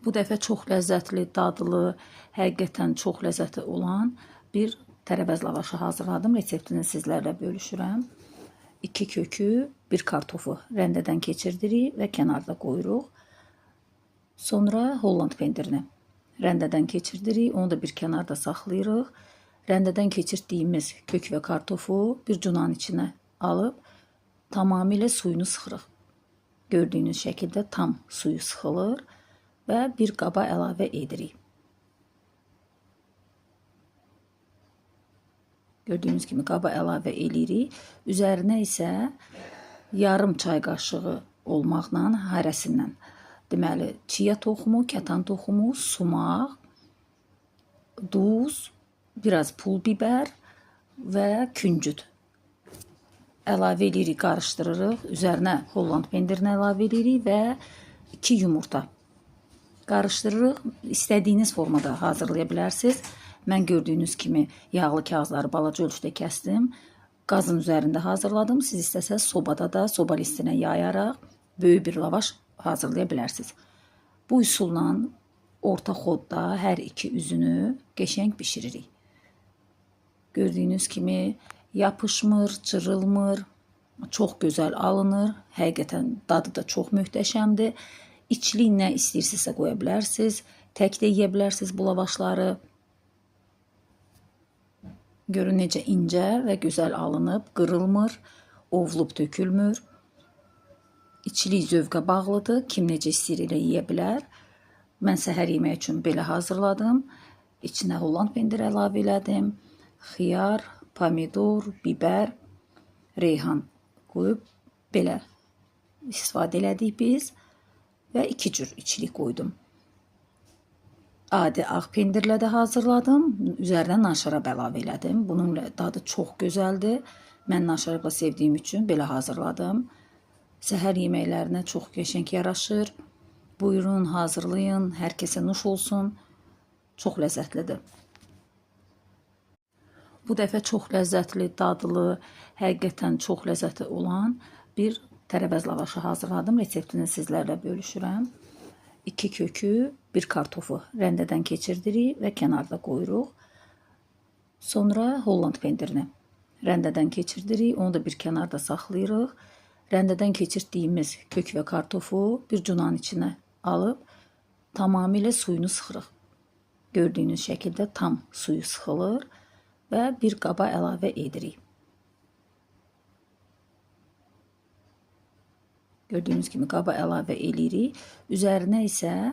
Bu dəfə çox ləzzətli, dadlı, həqiqətən çox ləzzətli olan bir tərəvəz lavaşı hazırladım. Reseptini sizlərlə bölüşürəm. 2 kökü, 1 kartofu rəndədən keçirdirik və kənarda qoyuruq. Sonra Holland pendirini rəndədən keçirdirik, onu da bir kənarda saxlayırıq. Rəndədən keçirdiyimiz kök və kartofu bir cunanın içinə alıb tamamilə suyunu sıxırıq. Gördüyünüz şəkildə tam suyu sıxılır və bir qaba əlavə edirik. Gördüyünüz kimi qaba əlavə edirik. Üzərinə isə yarım çay qaşığı olmaqla hərəsindən, deməli, çiya toxumu, kətan toxumu, sumaq, duz, biraz pul biber və küncüt əlavə edirik, qarışdırırıq. Üzərinə Holland pendirini əlavə edirik və 2 yumurta qarışdırırıq. İstədiyiniz formada hazırlaya bilərsiniz. Mən gördüyünüz kimi yağlı kağızları balaca ölçüdə kəsdim. Qazın üzərində hazırladım. Siz istəsəz sobada da soba listinə yayaraq böyük bir lavaş hazırlaya bilərsiniz. Bu üsulla orta xodda hər iki üzünü qəşəng bişiririk. Gördüyünüz kimi yapışmır, cırılmır, çox gözəl alınır. Həqiqətən dadı da çox möhtəşəmdir. İçli nə istəyirsinizsə qoya bilərsiniz. Tək də yeyə bilərsiniz bu lavaşları. Görün necə incə və gözəl alınıb, qırılmır, ovulub tökülmür. İçilik zövqə bağlıdır. Kim necə istəyir elə yeyə bilər. Mən səhər yemək üçün belə hazırladım. İçinə Holland pendiri əlavə elədim. Xiyar, pomidor, biber, reyhan qoyub belə istifadə elədik biz və 2 cür içilik qoydum. Adi ağ pendirlə də hazırladım. Üzərinə naşarab əlavə elədim. Bunun dadı çox gözəldir. Mən naşarabla sevdiyim üçün belə hazırladım. Səhər yeməklərinə çox qəşəng yaraşır. Buyurun, hazırlayın. Hər kəsə nuş olsun. Çox ləzzətlidir. Bu dəfə çox ləzzətli, dadlı, həqiqətən çox ləzzətli olan bir tərəvəz lavaşı hazırladım. Reseptini sizlərlə bölüşürəm. 2 kökü, 1 kartofu rəndədən keçirdirik və kənarda qoyuruq. Sonra Holland pendirini rəndədən keçirdirik, onu da bir kənarda saxlayırıq. Rəndədən keçirdiyimiz kök və kartofu bir cunanın içinə alıb tamamilə suyunu sıxırıq. Gördüyünüz şəkildə tam suyu sıxılır və bir qaba əlavə edirik. Gördüyünüz kimi qaba əlavə edirik. Üzərinə isə